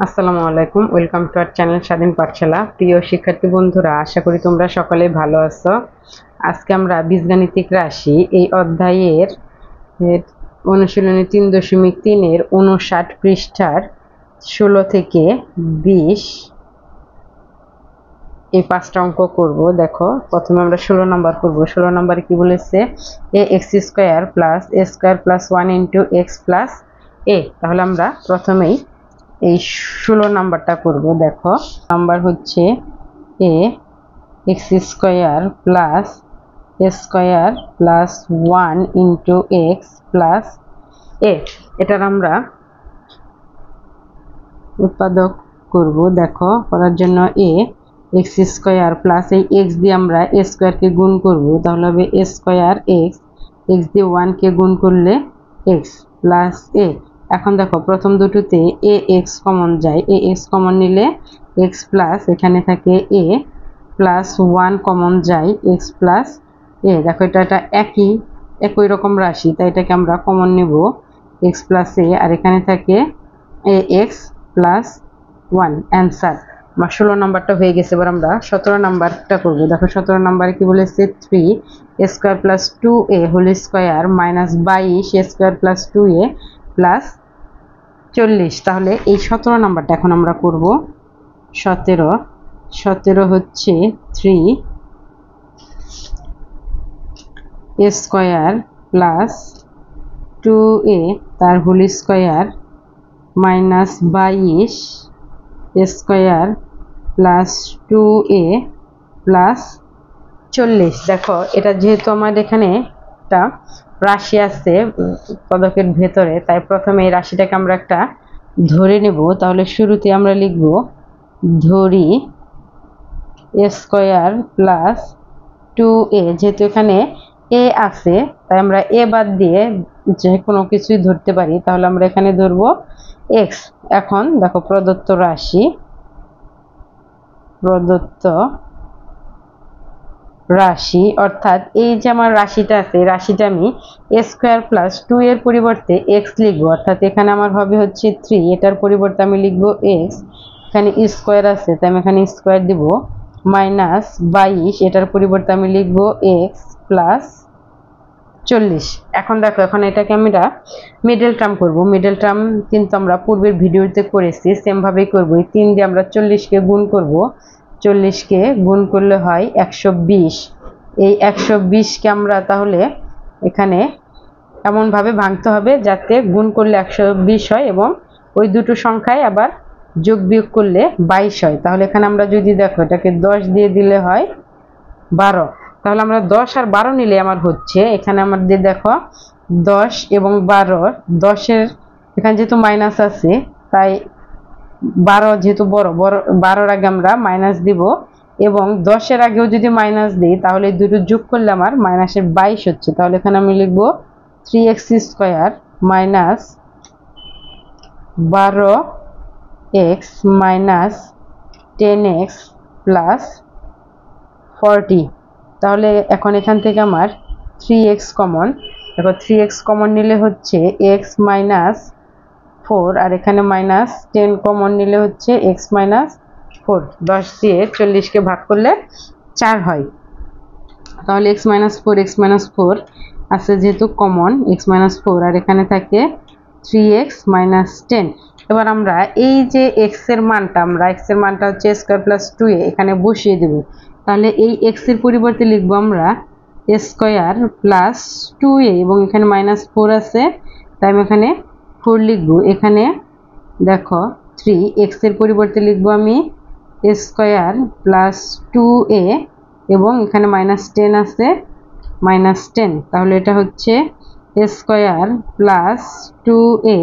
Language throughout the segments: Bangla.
আসসালামু আলাইকুম, ওয়েলকাম টু আওয়ার চ্যানেল স্বাধীন পাঠশালা। প্রিয় শিক্ষার্থী বন্ধুরা, আশা করি তোমরা সকলে ভালো আছো। আজকে আমরা বীজগাণিতিক রাশি এই অধ্যায়ের অনুশীলনী 3.3 এর 59 পৃষ্ঠার 16 থেকে 20 এই 5টা অঙ্ক করব। দেখো, প্রথমে আমরা 16 নম্বর করব। 16 নম্বরে কি বলেছে? A x square plus a square plus 1 into x plus a. তাহলে আমরা প্রথমেই এই 16 নাম্বারটা করব। দেখো, নাম্বার হচ্ছে a x square plus a square plus 1 into x plus a. এটার আমরা উৎপাদক করব। দেখো, করার জন্য এ এক্স স্কোয়ার প্লাস এই এক্স দিয়ে আমরা এ স্কোয়ারকে গুণ করব। তাহলে হবে এ স্কোয়ার এক্স, এক্স দিয়ে 1কে গুণ করলে এক্স প্লাস এ। এখন দেখো, প্রথম দুটোতে এ এক্স কমন যায়, এ এক্স কমন নিলে এক্স প্লাস এখানে থাকে এ প্লাস 1 কমন যায় এক্স প্লাস এ। দেখো, এটা একই রকম রাশি, তাই এটাকে আমরা কমন নেব এক্স প্লাস এ, আর এখানে থাকে এ এক্স প্লাস 1। অ্যান্সার আমার 16 নাম্বারটা হয়ে গেছে। এবার আমরা 17 নাম্বারটা করবো। দেখো, 17 নাম্বারে কি বলেছে? 3 a square plus 2a whole square minus 22 a square plus 2a plus 40। তাহলে এই 17 নাম্বারটা এখন আমরা করব। 17 হচ্ছে 3 এ স্কোয়ার প্লাস 2a তার whole square minus 22 a square plus 2a plus 40। দেখো, এটা যেহেতু আমার এখানে একটা রাশি আছে পদকের ভেতরে, তাই প্রথমে এই রাশিটাকে আমরা একটা ধরে নেব। তাহলে শুরুতে আমরা লিখব ধরি এ স্কোয়ার প্লাস 2a। যেহেতু এখানে এ আছে, তাই আমরা এ বাদ দিয়ে যে কোনো কিছুই ধরতে পারি। তাহলে আমরা এখানে ধরবো এক্স। এখন দেখো, প্রদত্ত রাশি অর্থাৎ এই যে আমার রাশিটা আছে, রাশিটা আমি এ স্কোয়ার প্লাস 2 এর পরিবর্তে এক্স লিখবো। অর্থাৎ এখানে আমার হবে হচ্ছে 3, এটার পরিবর্তে আমি লিখবো এক্স। এখানে স্কোয়ার আছে, তাই আমি এখানে স্কোয়ার দিব, মাইনাস 22 এটার পরিবর্তে আমি লিখবো এক্স প্লাস 40। এখন দেখো, এখন এটাকে আমরা মিডল টার্ম করব। মিডল টার্ম কিন্তু আমরা পূর্বের ভিডিওতে করেছি, সেম ভাবেই করবো। এই 3 দিয়ে আমরা 40কে গুণ করব। 40কে গুণ করলে হয় 120। এই 120কে আমরা তাহলে এখানে এমনভাবে ভাঙতে হবে যাতে গুণ করলে 120 হয় এবং ওই দুটো সংখ্যায় আবার যোগ বিয়োগ করলে 22 হয়। তাহলে এখানে আমরা যদি দেখো, এটাকে 10 দিয়ে দিলে হয় 12। তাহলে আমরা 10 আর 12 নিলে আমার হচ্ছে, এখানে আমাদের দেখো 10 এবং 12, 10-এর এখানে যেহেতু মাইনাস আছে, তাই 12 যেহেতু বড় 12-এর আগে আমরা মাইনাস দিব, এবং 10-এর আগেও যদি মাইনাস দিই তাহলে দুটো যোগ করলে আমার মাইনাসের 22 হচ্ছে। তাহলে এখানে আমি লিখবো 3x square minus 12x minus 10x plus 40। তাহলে এখন এখান থেকে আমার 3x কমন। দেখো, 3x কমন নিলে হচ্ছে x মাইনাস 4, আর এখানে মাইনাস 10 কমন নিলে হচ্ছে x মাইনাস 4। 10 দিয়ে 40কে ভাগ করলে 4 হয়। তাহলে x মাইনাস 4 আছে যেহেতু কমন, x মাইনাস 4, আর এখানে থাকে 3x মাইনাস 10। এবার আমরা এই যে x এর মানটা হচ্ছে স্কোয়ার প্লাস 2a এখানে বসিয়ে দেব। তাহলে এই x এর পরিবর্তে লিখবো আমরা স্কোয়ার প্লাস 2a, এবং এখানে মাইনাস 4 আছে, তাই আমি এখানে 4 লিখবো। এখানে দেখো, 3x এর পরিবর্তে লিখবো আমি স্কোয়ার প্লাস 2a, এবং এখানে মাইনাস 10 আছে, মাইনাস 10। তাহলে এটা হচ্ছে স্কোয়ার প্লাস 2a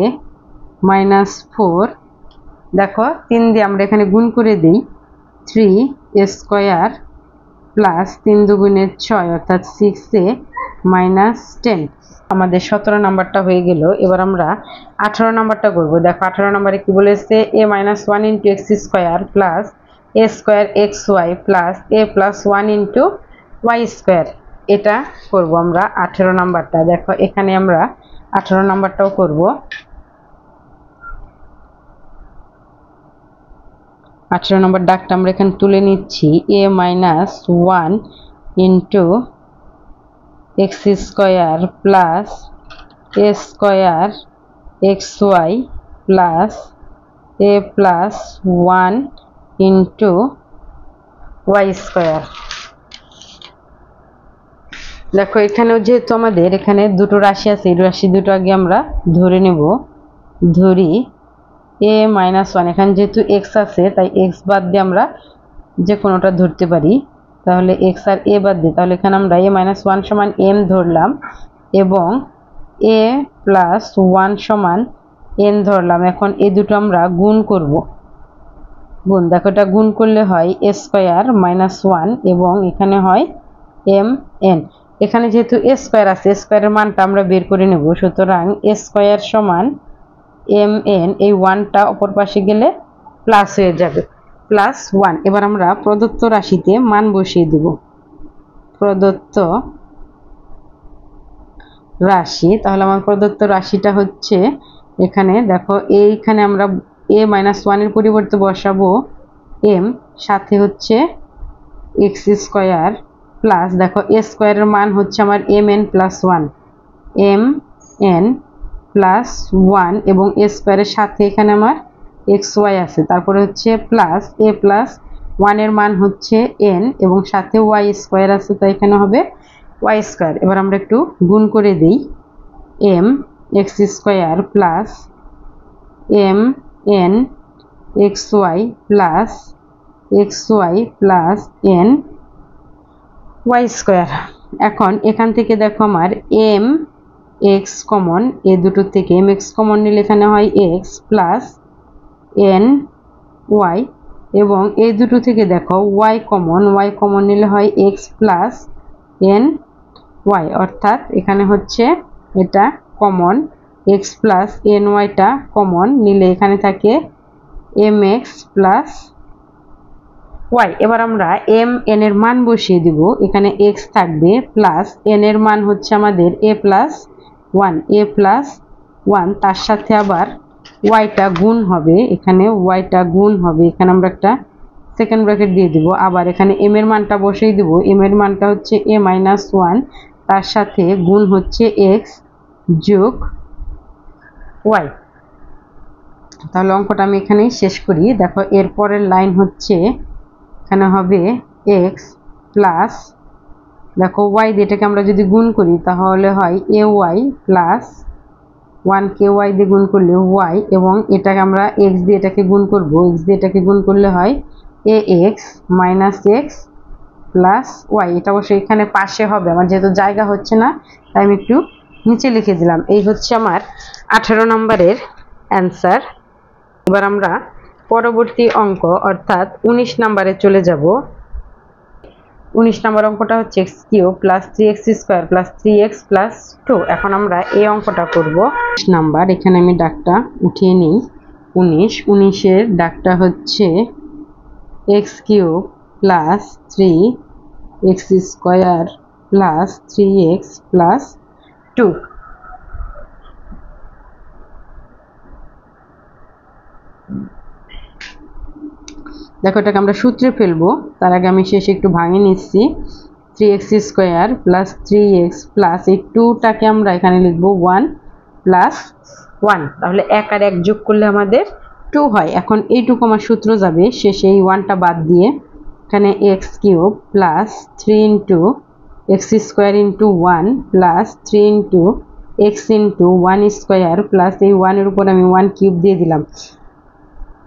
মাইনাস 4। দেখো, 3 দিয়ে আমরা এখানে গুণ করে দিই, 3 স্কোয়ার প্লাস 3 দুগুণে 6 অর্থাৎ 6a মাইনাস 10। আমাদের 17 নাম্বারটা হয়ে গেল। এবার আমরা 18 নাম্বারটা করব। দেখো, 18 নাম্বারে কি বলেছে? a minus 1 into x square plus a square x y plus a plus 1 into y square. এটা করব আমরা 18 নাম্বারটা। দেখো, এখানে আমরা 18 নাম্বারটাও করব। 18 নম্বর দাগটা আমরা এখানে তুলে নিচ্ছি a minus 1 into x square plus a square x y plus a plus 1 into y square. দেখো এখানেও যেহেতু আমাদের এখানে দুটো রাশি আছে, এই রাশি দুটো আগে আমরা ধরে নেব। ধরি a মাইনাস 1, এখানে যেহেতু এক্স আছে তাই এক্স বাদ দিয়ে আমরা যে কোনোটা ধরতে পারি। তাহলে এক্স আর এ বাদ দিয়ে, তাহলে এখানে আমরা a মাইনাস 1 সমান m ধরলাম এবং a প্লাস 1 সমান n ধরলাম। এখন এই দুটো আমরা গুণ করব। গুণ, দেখো এটা গুণ করলে হয় a স্কোয়ার মাইনাস 1 এবং এখানে হয় m n। এখানে যেহেতু a স্কোয়ার আছে, স্কোয়ারের মানটা আমরা বের করে নেব। সুতরাং a স্কোয়ার সমান m n, এই 1টা অপর পাশে গেলে প্লাস হয়ে যাবে, প্লাস 1। এবার আমরা প্রদত্ত রাশিতে মান বসিয়ে দেব। প্রদত্ত রাশি, তাহলে আমার প্রদত্ত রাশিটা হচ্ছে এখানে দেখো এইখানে আমরা a মাইনাস 1 এর পরিবর্তে বসাবো m, সাথে হচ্ছে এক্স স্কোয়ার প্লাস, দেখো a স্কোয়ারের মান হচ্ছে আমার mn প্লাস 1, mn প্লাস 1 এবং a স্কোয়ারের সাথে এখানে আমার এক্স ওয়াই আছে, তারপরে হচ্ছে প্লাস a প্লাস 1 এর মান হচ্ছে n এবং সাথে ওয়াই স্কোয়ার আছে, তাই এখানে হবে ওয়াই স্কোয়ার। এবার আমরা একটু গুণ করে দিই। m x square plus m n x y plus x y plus n y square. এখন এখান থেকে দেখো আমার m এক্স কমন, এ দুটো থেকে m এক্স কমন নিলে এখানে হয় এক্স প্লাস n ওয়াই এবং এই দুটো থেকে দেখো y কমন নিলে হয় x প্লাস n y, অর্থাৎ এখানে হচ্ছে এটা কমন, x প্লাস n ওয়াইটা কমন নিলে এখানে থাকে mx প্লাস y। এবার আমরা m n এর মান বসিয়ে দিব। এখানে x থাকবে প্লাস n এর মান হচ্ছে আমাদের a প্লাস 1, তার সাথে আবার ওয়াইটা গুণ হবে, এখানে ওয়াইটা গুণ হবে, এখানে আমরা একটা সেকেন্ড ব্র্যাকেট দিয়ে দিব। আবার এখানে m এর মানটা বসিয়ে দিব। m এর মানটা হচ্ছে a মাইনাস 1, তার সাথে গুণ হচ্ছে x যোগ y। তাহলে অঙ্কটা আমি এখানেই শেষ করি। দেখো এর পরের লাইন হচ্ছে এখানে হবে x প্লাস, দেখো y দিয়ে এটাকে আমরা যদি গুণ করি তাহলে হয় ay প্লাস 1 কে y দিয়ে গুণ করলে y এবং এটাকে আমরা x দিয়ে এটাকে গুণ করব, x দিয়ে এটাকে গুণ করলে হয় ax minus x plus y। এটা অবশ্যই এখানে পাশে হবে, আমার যেহেতু জায়গা হচ্ছে না তাই আমি একটু নিচে লিখে দিলাম। এই হচ্ছে আমার 18 নম্বরের অ্যান্সার। এবার আমরা পরবর্তী অঙ্ক অর্থাৎ 19 নম্বরে চলে যাব। 19 নম্বর অঙ্কটা হচ্ছে x cube plus 3x square plus 3x plus 2। এখন আমরা এই অঙ্কটা করব। নাম্বার এখানে আমি দাগটা উঠিয়ে নিই। 19 এর দাগটা হচ্ছে x cube plus 3x square plus 3x plus 2। দেখো এটাকে আমরা সূত্রে ফেলবো, তার আগে আমি শেষে একটু ভাঙে নিচ্ছি। 3x square plus 3x plus এই 2টাকে আমরা এখানে লিখবো 1 প্লাস 1, তাহলে 1 আর 1 যোগ করলে আমাদের 2 হয়। এখন এইটুকু আমার সূত্র যাবে শেষে এই 1টা বাদ দিয়ে, এখানে x cube plus 3 into x square into 1 plus 3 into x into 1 square plus এই 1 এর উপর আমি 1 কিউব দিয়ে দিলাম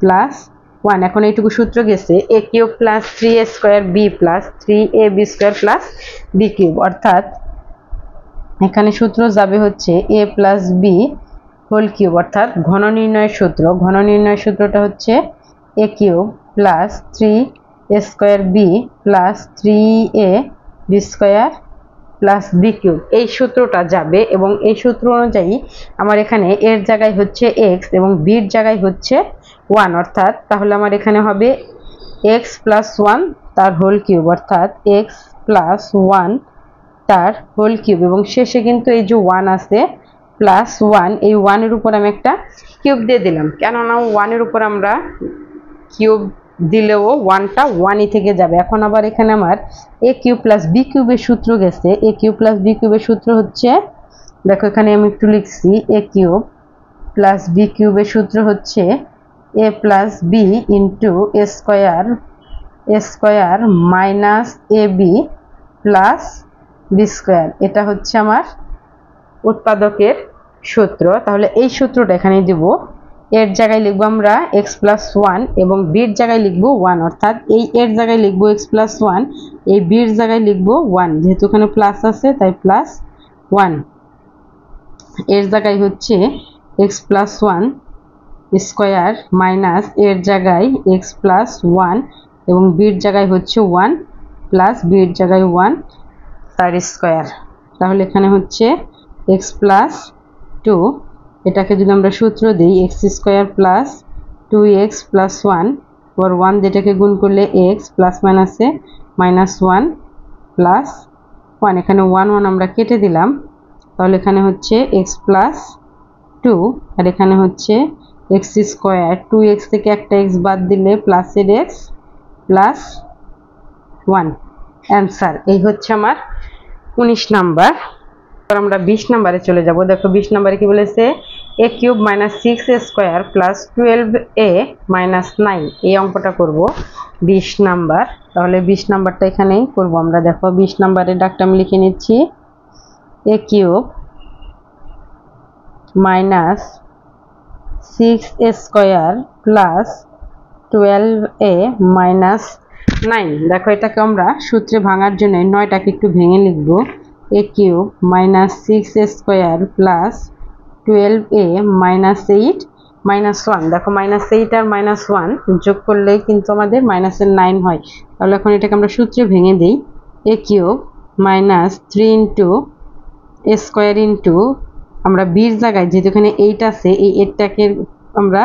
প্লাস 1। এখন এইটুকু সূত্র গেছে a cube plus 3a square b plus 3ab square plus b cube, অর্থাৎ এখানে সূত্র যাবে হচ্ছে a plus b whole cube, অর্থাৎ ঘন নির্ণয়ের সূত্র। ঘন নির্ণয়ের সূত্রটা হচ্ছে a cube plus 3a square b plus 3ab square plus b cube, এই সূত্রটা যাবে এবং এই সূত্র অনুযায়ী আমার এখানে এর জায়গায় হচ্ছে x এবং b এর জায়গায় হচ্ছে 1, অর্থাৎ তাহলে আমার এখানে হবে x প্লাস 1 তার হোল কিউব, অর্থাৎ x প্লাস 1 তার হোল কিউব এবং শেষে কিন্তু এই যে 1 আছে প্লাস 1, এই 1 এর উপর আমি একটা কিউব দিয়ে দিলাম, কেননা 1 এর উপর আমরা কিউব দিলেও ওয়ানটা ওয়ানই থেকে যাবে। এখন আবার এখানে আমার এ কিউব প্লাস বি কিউবের সূত্র গেছে। এ কিউব প্লাস বি কিউবের সূত্র হচ্ছে, দেখো এখানে আমি একটু লিখছি, এ কিউব প্লাস বি কিউবের সূত্র হচ্ছে এ plus B into A square minus A B plus B square. এটা হচ্ছে আমার উৎপাদকের সূত্র। তাহলে এই সূত্রটা এখানে দিব। এর জায়গায় লিখবো আমরা এক্স প্লাস ওয়ান এবং বির জায়গায় লিখবো ওয়ান, অর্থাৎ এই এর জায়গায় লিখবো এক্স প্লাস ওয়ান, এই বির জায়গায় লিখবো ওয়ান, যেহেতু এখানে প্লাস আছে তাই প্লাস ওয়ান। এর জায়গায় হচ্ছে x plus one square minus এর জায়গায় এক্স প্লাস ওয়ান এবং বির জায়গায় হচ্ছে ওয়ান প্লাস বির জায়গায় ওয়ান তার স্কোয়ার। তাহলে এখানে হচ্ছে এক্স প্লাস টু, এটাকে যদি আমরা সূত্র দিই x square plus two x plus one, ওর ওয়ান যেটাকে গুণ করলে এক্স প্লাস মাইনাসে মাইনাস ওয়ান প্লাস ওয়ান, এখানে ওয়ান ওয়ান আমরা কেটে দিলাম। তাহলে এখানে হচ্ছে এক্স প্লাস টু আর এখানে হচ্ছে এক্স স্কোয়ার, টু এক্স থেকে একটা এক্স বাদ দিলে প্লাসের এক্স প্লাস ওয়ান, অ্যান্সার। এই হচ্ছে আমার 19 নাম্বার। আমরা 20 নাম্বারে চলে যাব। দেখো 20 নাম্বারে কি বলেছে, a cube minus 6a square plus 12a minus 9, এই অঙ্কটা করব 20 নাম্বার। তাহলে 20 নাম্বারটা এখানেই করব আমরা। দেখো 20 নাম্বারের ডাকটা আমি লিখে নিচ্ছি, a cube minus 6a square plus 12a minus 9। দেখো এটাকে আমরা সূত্রে ভাঙার জন্য 9টাকে একটু ভেঙে লিখব, a cube minus 6a square plus 12a minus 8 minus 1। দেখো মাইনাস 8 আর মাইনাস 1 যোগ করলেই কিন্তু আমাদের মাইনাসের 9 হয়। তাহলে এখন এটাকে আমরা সূত্রে ভেঙে দিই, এ কিউব মাইনাস 3 ইন্টু এ স্কোয়ার ইন্টু, আমরা বির জায়গায় যেহেতু এখানে 8 আছে, এই 8টাকে আমরা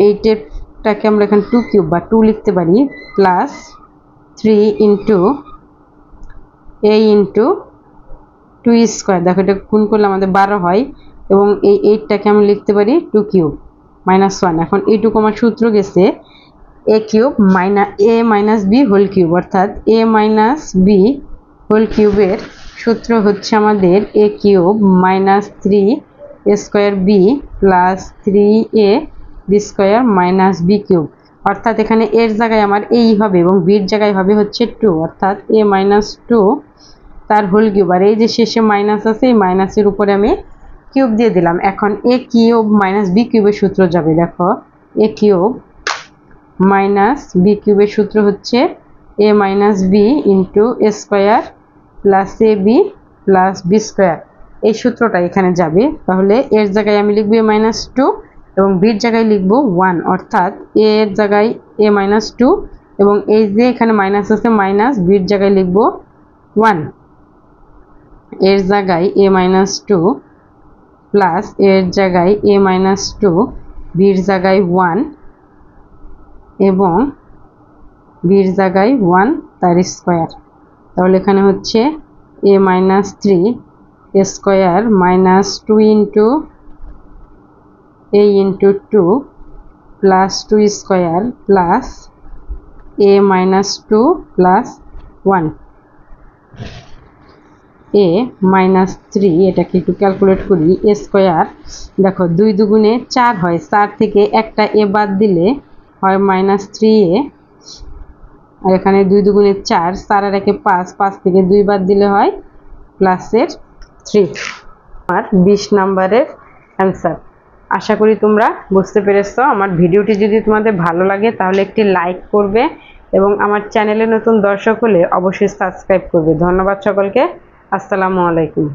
8টাকে আমরা এখানে 2 কিউব বা 2 লিখতে পারি, প্লাস 3 ইন্টু এ ইন্টু 2 স্কোয়ার। দেখো এটা গুণ করলে আমাদের 12 হয় এবং এই 8টাকে আমি লিখতে পারি 2 কিউব মাইনাস 1। এখন এইটুকু আমার সূত্র গেছে a cube a minus b whole cube, অর্থাৎ এ মাইনাস বি হোল কিউবের সূত্র হচ্ছে আমাদের a cube minus 3 square b plus 3a b square minus b cube. অর্থাৎ এখানে এর জায়গায় আমার এই হবে এবং বির জায়গায় হবে হচ্ছে 2, অর্থাৎ এ মাইনাস 2 তার হোল কিউব। আর এই যে শেষে মাইনাস আছে, এই মাইনাসের উপরে আমি কিউব দিয়ে দিলাম। এখন এ কিউব মাইনাস বি কিউবের সূত্র যাবে। দেখো এ কিউব মাইনাস বি কিউবের সূত্র হচ্ছে এ minus B into A square plus A B plus B square, এই সূত্রটা এখানে যাবে। তাহলে এর জায়গায় আমি লিখবো এ মাইনাস 2 এবং বির জায়গায় লিখবো 1, অর্থাৎ এর জায়গায় এ মাইনাস 2 এবং এই যে এখানে মাইনাস আছে মাইনাস, বির জায়গায় লিখবো 1, এর জায়গায় এ মাইনাস 2 প্লাস এর জায়গায় এ মাইনাস 2, বির জায়গায় 1 এবং বির জায়গায় 1 তার স্কোয়ার। তাহলে এখানে হচ্ছে এ মাইনাস 3 স্কোয়ার মাইনাস 2 ইন্টু এ ইন্টু 2 প্লাস 2 স্কোয়ার প্লাস এ মাইনাস 2 প্লাস 1 এ মাইনাস 3, এটাকে একটু ক্যালকুলেট করি, এ স্কোয়ার। দেখো 2 দুগুণে 4 হয়, 4 থেকে একটা এ বাদ দিলে হয় মাইনাস 3a, আর এখানে 2 দুগুণে 4, 4 আর একে 5, 5 থেকে 2 বাদ দিলে হয় প্লাসের 3। আর 20 নাম্বারের অ্যান্সার। আশা করি তোমরা বুঝতে পেরেছো। আমার ভিডিওটি যদি তোমাদের ভালো লাগে তাহলে একটি লাইক করবে এবং আমার চ্যানেলে নতুন দর্শক হলে অবশ্যই সাবস্ক্রাইব করবে। ধন্যবাদ সকলকে। আসসালামু আলাইকুম।